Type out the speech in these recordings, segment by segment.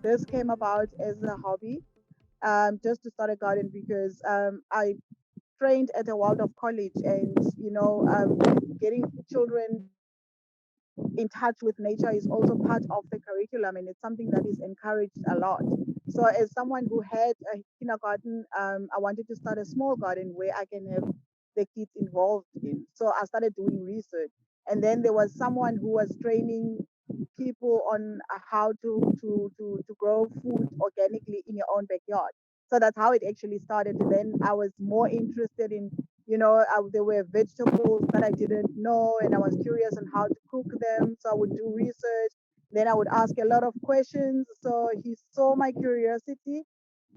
this came about as a hobby, just to start a garden because I trained at a Waldorf college, and getting children in touch with nature is also part of the curriculum, and it's something that is encouraged a lot. So, as someone who had a kindergarten, I wanted to start a small garden where I can have the kids involved in. So, I started doing research, and then there was someone who was training people on how to grow food organically in your own backyard. So that's how it actually started. And then I was more interested in, there were vegetables that I didn't know, and I was curious on how to cook them. So I would do research. Then I would ask a lot of questions. So he saw my curiosity,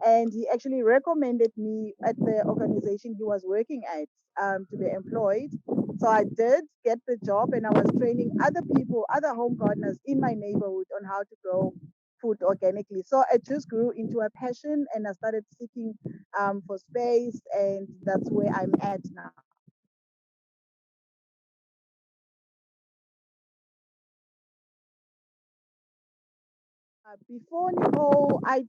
and he actually recommended me at the organization he was working at, to be employed. So I did get the job, and I was training other people, other home gardeners in my neighborhood on how to grow food organically. So it just grew into a passion, and I started seeking for space, and that's where I'm at now. Before Nicole, I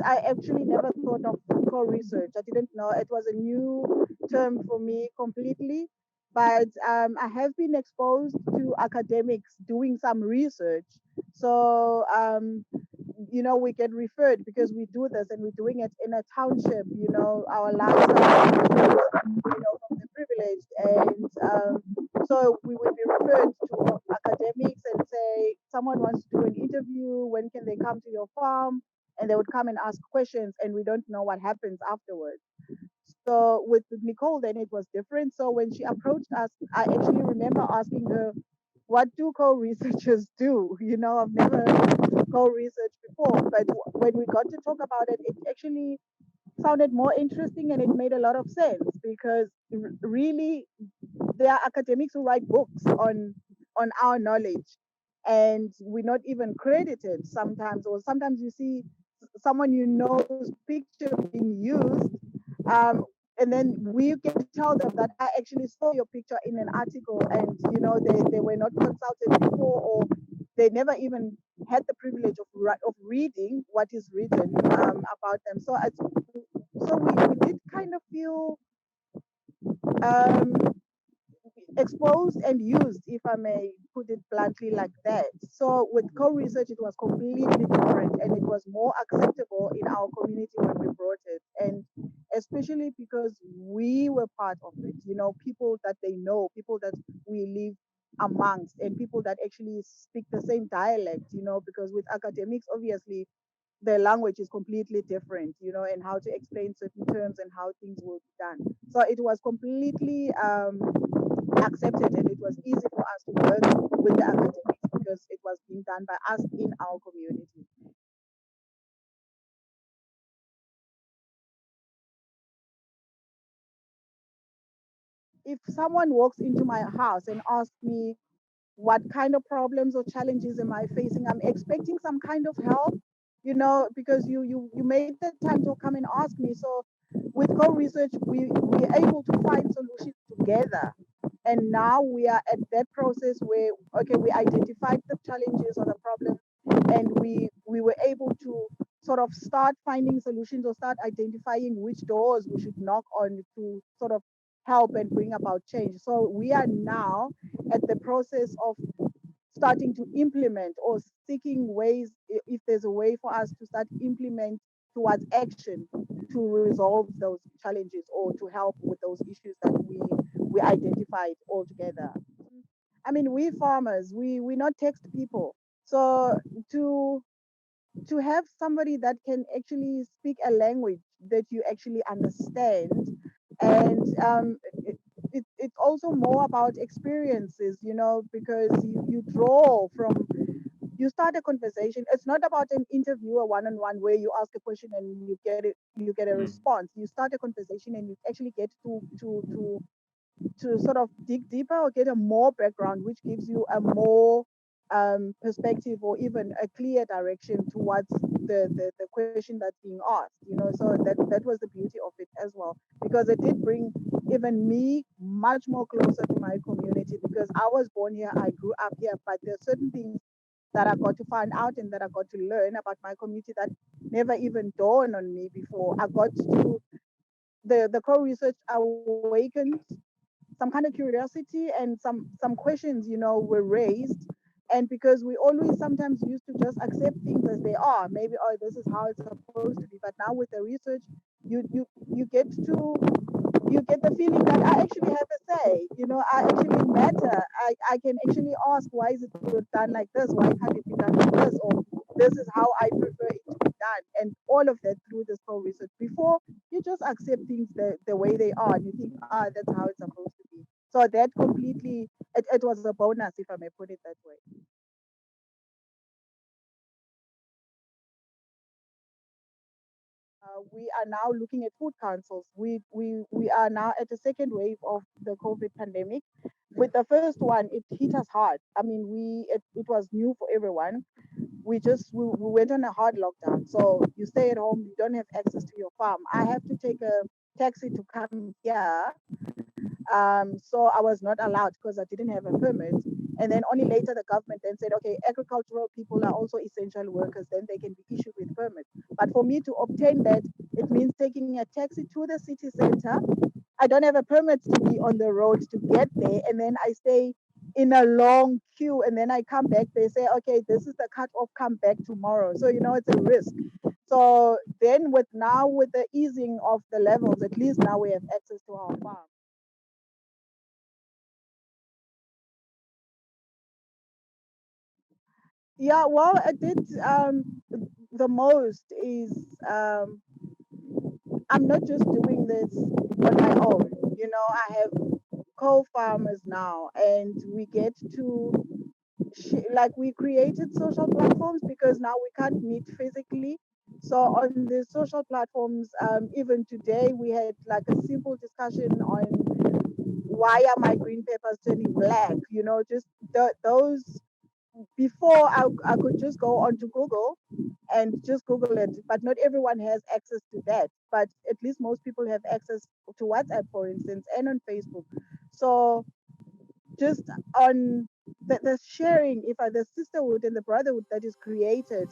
actually never thought of co-research. I didn't know. It was a new term for me completely. But I have been exposed to academics doing some research. So, we get referred because we do this, and we're doing it in a township. Our lifestyle, from the privileged. And so we would be referred to academics and say, someone wants to do an interview, when can they come to your farm? And they would come and ask questions, and we don't know what happens afterwards. So with Nicole, then it was different. So when she approached us, I actually remember asking her, what do co-researchers do? I've never co-researched before, but when we got to talk about it, it actually sounded more interesting, and it made a lot of sense because really there are academics who write books on our knowledge, and we're not even credited sometimes, or sometimes you see someone picture being used, um, and then we can tell them that I actually saw your picture in an article, and they were not consulted before, or they never even had the privilege of reading what is written about them. So we did kind of feel um, exposed and used, if I may put it bluntly like that. So with co-research, it was completely different, and it was more acceptable in our community when we brought it. And especially because we were part of it, people that they know, people that we live amongst, and people that actually speak the same dialect, because with academics, obviously, the language is completely different, and how to explain certain terms and how things will be done. So it was completely accepted, and it was easy for us to work with the academics because it was being done by us in our community. If someone walks into my house and asks me what kind of problems or challenges am I facing, I'm expecting some kind of help, because you made the time to come and ask me. So with co-research, we're able to find solutions together. And now we are at that process where, okay, we identified the challenges or the problems, and we were able to sort of start finding solutions, or start identifying which doors we should knock on to sort of help and bring about change. So we are now at the process of starting to implement, or seeking ways, if there's a way for us to start implement towards action to resolve those challenges, or to help with those issues that we identified altogether. I mean, we farmers, we not text people. So to to have somebody that can actually speak a language that you actually understand, and it's also more about experiences, because you draw from, you start a conversation. It's not about an interview or one-on-one where you ask a question and you get a response. You start a conversation, and you actually get to sort of dig deeper, or get a more background, which gives you a more perspective, or even a clear direction towards the question that's being asked. So that was the beauty of it as well, because it did bring even me much more closer to my community, because I was born here, I grew up here, but there are certain things that I got to find out and that I got to learn about my community that never even dawned on me before. I got to the co-research awakened some kind of curiosity, and some questions, were raised. And because we always sometimes used to just accept things as they are, maybe, oh, this is how it's supposed to be. But now with the research, you get the feeling that I actually have a say. I actually matter. I can actually ask, why is it done like this? Why can't it be done like this? Or this is how I prefer it to be done. And all of that through this whole research. Before, you just accept things the way they are, and you think, that's how it's supposed to be. So that completely, it was a bonus, if I may put it that way. We are now looking at food councils. We are now at the second wave of the COVID pandemic. With the first one, it hit us hard. I mean, it was new for everyone. We went on a hard lockdown. So you stay at home, you don't have access to your farm. I have to take a taxi to come here. So I was not allowed because I didn't have a permit. And then only later the government then said, okay, agricultural people are also essential workers, then they can be issued with permits. But for me to obtain that, it means taking a taxi to the city center. I don't have a permit to be on the road to get there. And then I stay in a long queue, and then I come back. They say, okay, this is the cutoff, come back tomorrow. So, it's a risk. So then with the easing of the levels, at least now we have access to our farm. Yeah, well, I did. The most is, I'm not just doing this on my own. I have co-farmers now, and we get to like, we created social platforms because now we can't meet physically. So on the social platforms, even today we had like a simple discussion on why are my green peppers turning black. Just those. Before, I could just go onto Google and just Google it, but not everyone has access to that. But at least most people have access to WhatsApp, for instance, and on Facebook. So just on the sharing, if the sisterhood and the brotherhood that is created